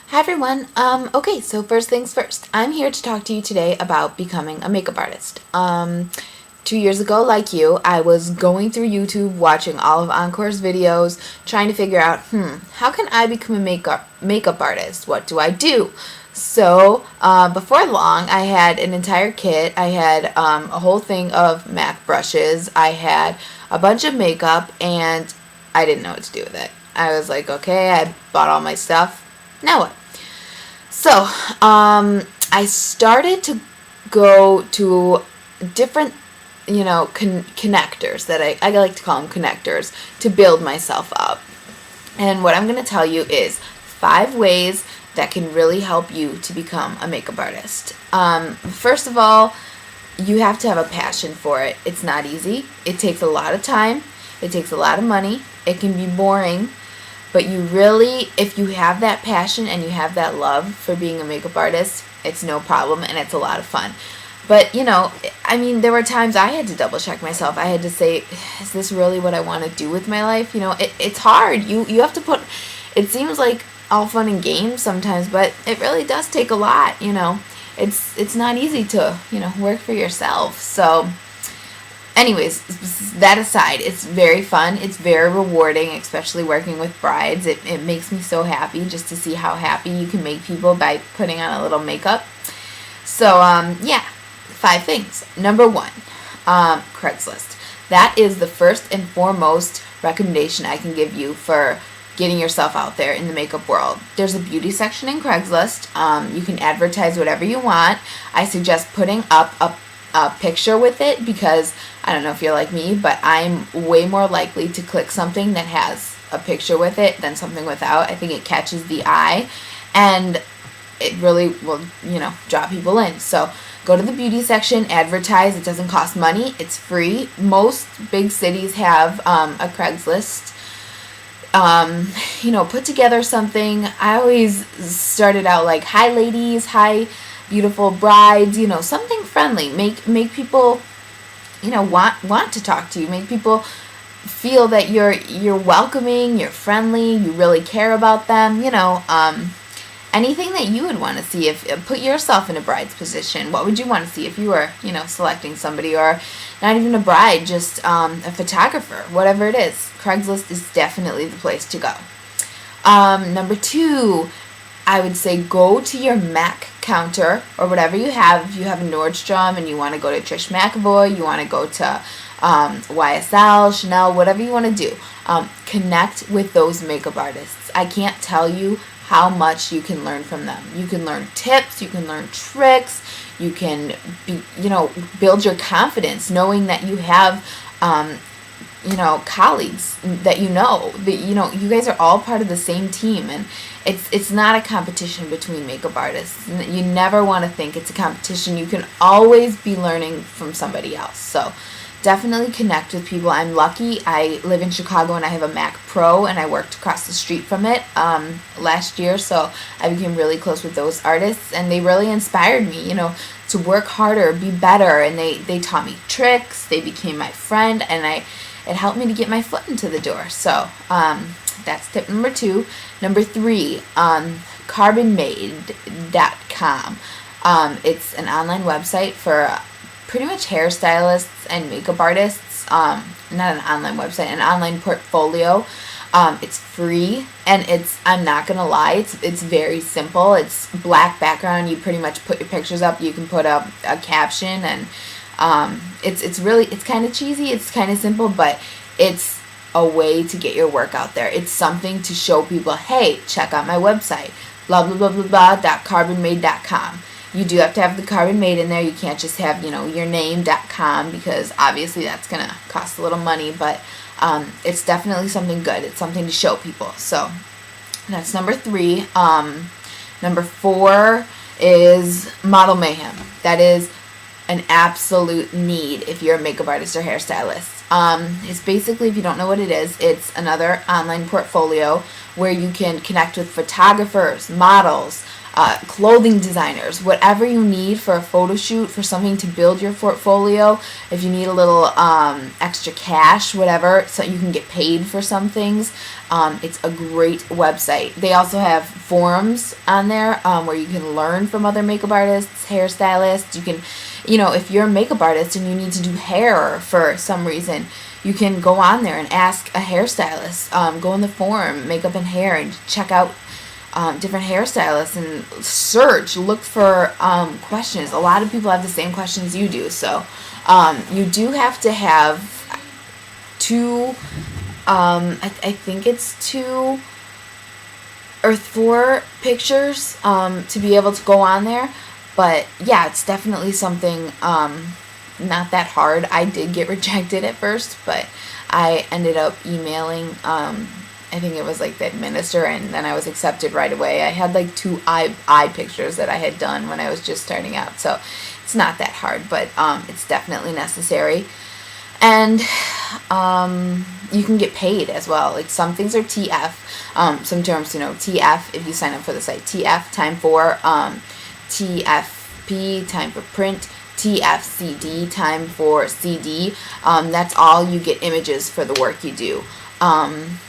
Hi everyone. Okay, so first things first. I'm here to talk to you today about becoming a makeup artist. 2 years ago, like you, I was going through YouTube, watching all of Encore's videos, trying to figure out, how can I become a makeup artist? What do I do? So, before long, I had an entire kit. I had a whole thing of MAC brushes. I had a bunch of makeup, and I didn't know what to do with it. I was like, okay, I bought all my stuff. Now what? So, I started to go to different, connectors that I like to call them connectors to build myself up. And what I'm going to tell you is 5 ways that can really help you to become a makeup artist. First of all, you have to have a passion for it. It's not easy. It takes a lot of time. It takes a lot of money. It can be boring. But you really, if you have that passion and you have that love for being a makeup artist, it's no problem and it's a lot of fun. But, there were times I had to double check myself. I had to say, is this really what I want to do with my life? It's hard. You have to put, it seems like all fun and games sometimes, but it really does take a lot, It's not easy to, work for yourself. So, anyways, that aside, it's very fun. It's very rewarding, especially working with brides. It makes me so happy just to see how happy you can make people by putting on a little makeup. So, 5 things. Number 1, Craigslist. That is the first and foremost recommendation I can give you for getting yourself out there in the makeup world. There's a beauty section in Craigslist. You can advertise whatever you want. I suggest putting up a picture with it because I don't know if you're like me, but I'm way more likely to click something that has a picture with it than something without. I think it catches the eye and it really will, draw people in. So go to the beauty section, advertise. It doesn't cost money. It's free. Most big cities have a Craigslist. Put together something. I always started out like, hi ladies, hi beautiful brides, something friendly. Make people, want to talk to you. Make people feel that you're welcoming, you're friendly, you really care about them. Anything that you would want to see. If put yourself in a bride's position, what would you want to see if you were, selecting somebody, or not even a bride, just a photographer, whatever it is. Craigslist is definitely the place to go. Number 2, I would say go to your MAC counter or whatever you have. If you have a Nordstrom and you want to go to Trish McEvoy, you want to go to YSL, Chanel, whatever you want to do. Connect with those makeup artists. I can't tell you how much you can learn from them. You can learn tips, you can learn tricks, you can build your confidence knowing that you have colleagues that you guys are all part of the same team, and it's not a competition between makeup artists. You never want to think it's a competition. You can always be learning from somebody else. So definitely connect with people. I'm lucky. I live in Chicago and I have a Mac Pro, and I worked across the street from it last year, so I became really close with those artists, and they really inspired me, to work harder, be better, and they taught me tricks. They became my friend, and it helped me to get my foot into the door. So that's tip number 2. Number 3, carbonmade.com. It's an online website for pretty much hairstylists and makeup artists. Not an online website, an online portfolio. It's free, and I'm not gonna lie, it's very simple. It's black background. You pretty much put your pictures up. You can put up a caption, and it's kind of cheesy. It's kind of simple, but it's a way to get your work out there. It's something to show people, hey, check out my website, blah blah blah blah blah .carbonmade.com. You do have to have the Carbon Made in there. You can't just have, your name.com, because obviously that's going to cost a little money, but it's definitely something good. It's something to show people. So that's number 3. Number 4 is Model Mayhem. That is an absolute need if you're a makeup artist or hairstylist. It's basically, if you don't know what it is, it's another online portfolio where you can connect with photographers, models, clothing designers, whatever you need for a photo shoot, for something to build your portfolio. If you need a little extra cash, whatever, so you can get paid for some things, it's a great website. They also have forums on there where you can learn from other makeup artists, hairstylists. You can, if you're a makeup artist and you need to do hair for some reason, you can go on there and ask a hairstylist. Go in the forum, makeup and hair, and check out different hairstylists and look for questions. A lot of people have the same questions you do. So you do have to have two, I think it's 2 or 4 pictures to be able to go on there. But yeah, it's definitely something not that hard. I did get rejected at first, but I ended up emailing I think it was like the administrator, and then I was accepted right away. I had like 2 eye pictures that I had done when I was just starting out, so it's not that hard, but it's definitely necessary. And you can get paid as well. Like some things are TF, some terms, TF if you sign up for the site. TF time for TFP time for print. TFCD time for CD. That's all you get images for the work you do.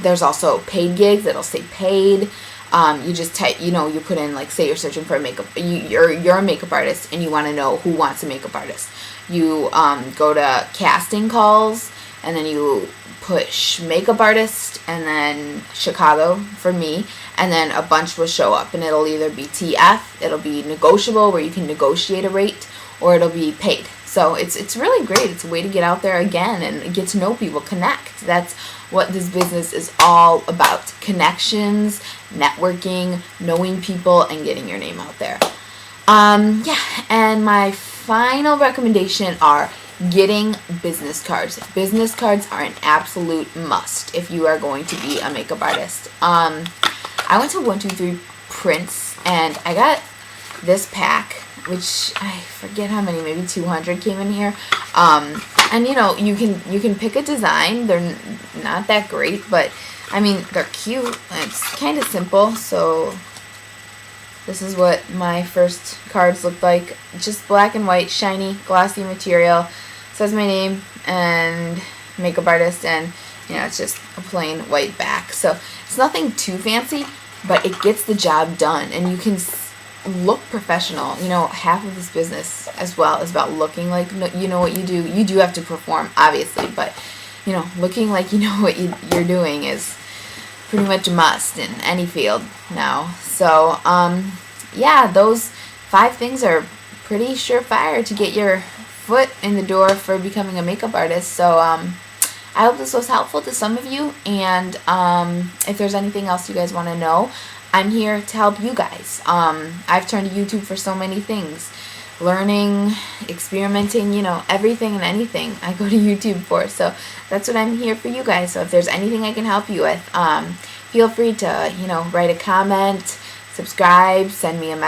There's also paid gigs that'll say paid. You just type, you put in, like, say you're searching for a makeup, you're a makeup artist and you want to know who wants a makeup artist. You go to casting calls and then you push makeup artist and then Chicago for me, and then a bunch will show up, and it'll either be TF, it'll be negotiable where you can negotiate a rate, or it'll be paid. So it's really great. It's a way to get out there again and get to know people, connect. That's what this business is all about. Connections, networking, knowing people, and getting your name out there. Yeah, and my final recommendation are getting business cards. Business cards are an absolute must if you are going to be a makeup artist. I went to 123 Prints and I got this pack, which I forget how many, maybe 200 came in here. And you can pick a design. They're not that great, but I mean, they're cute. It's kind of simple. So this is what my first cards looked like. Just black and white, shiny, glossy material. Says my name and makeup artist, and it's just a plain white back. So it's nothing too fancy, but it gets the job done, and you can look professional. Half of this business as well is about looking like you know what you do. You do have to perform, obviously, but looking like you know what you're doing is pretty much a must in any field now. So yeah, those 5 things are pretty surefire to get your foot in the door for becoming a makeup artist. So I hope this was helpful to some of you, and if there's anything else you guys want to know, I'm here to help you guys. I've turned to YouTube for so many things. Learning, experimenting, everything and anything I go to YouTube for. So that's what I'm here for you guys. So if there's anything I can help you with, feel free to, write a comment, subscribe, send me a message.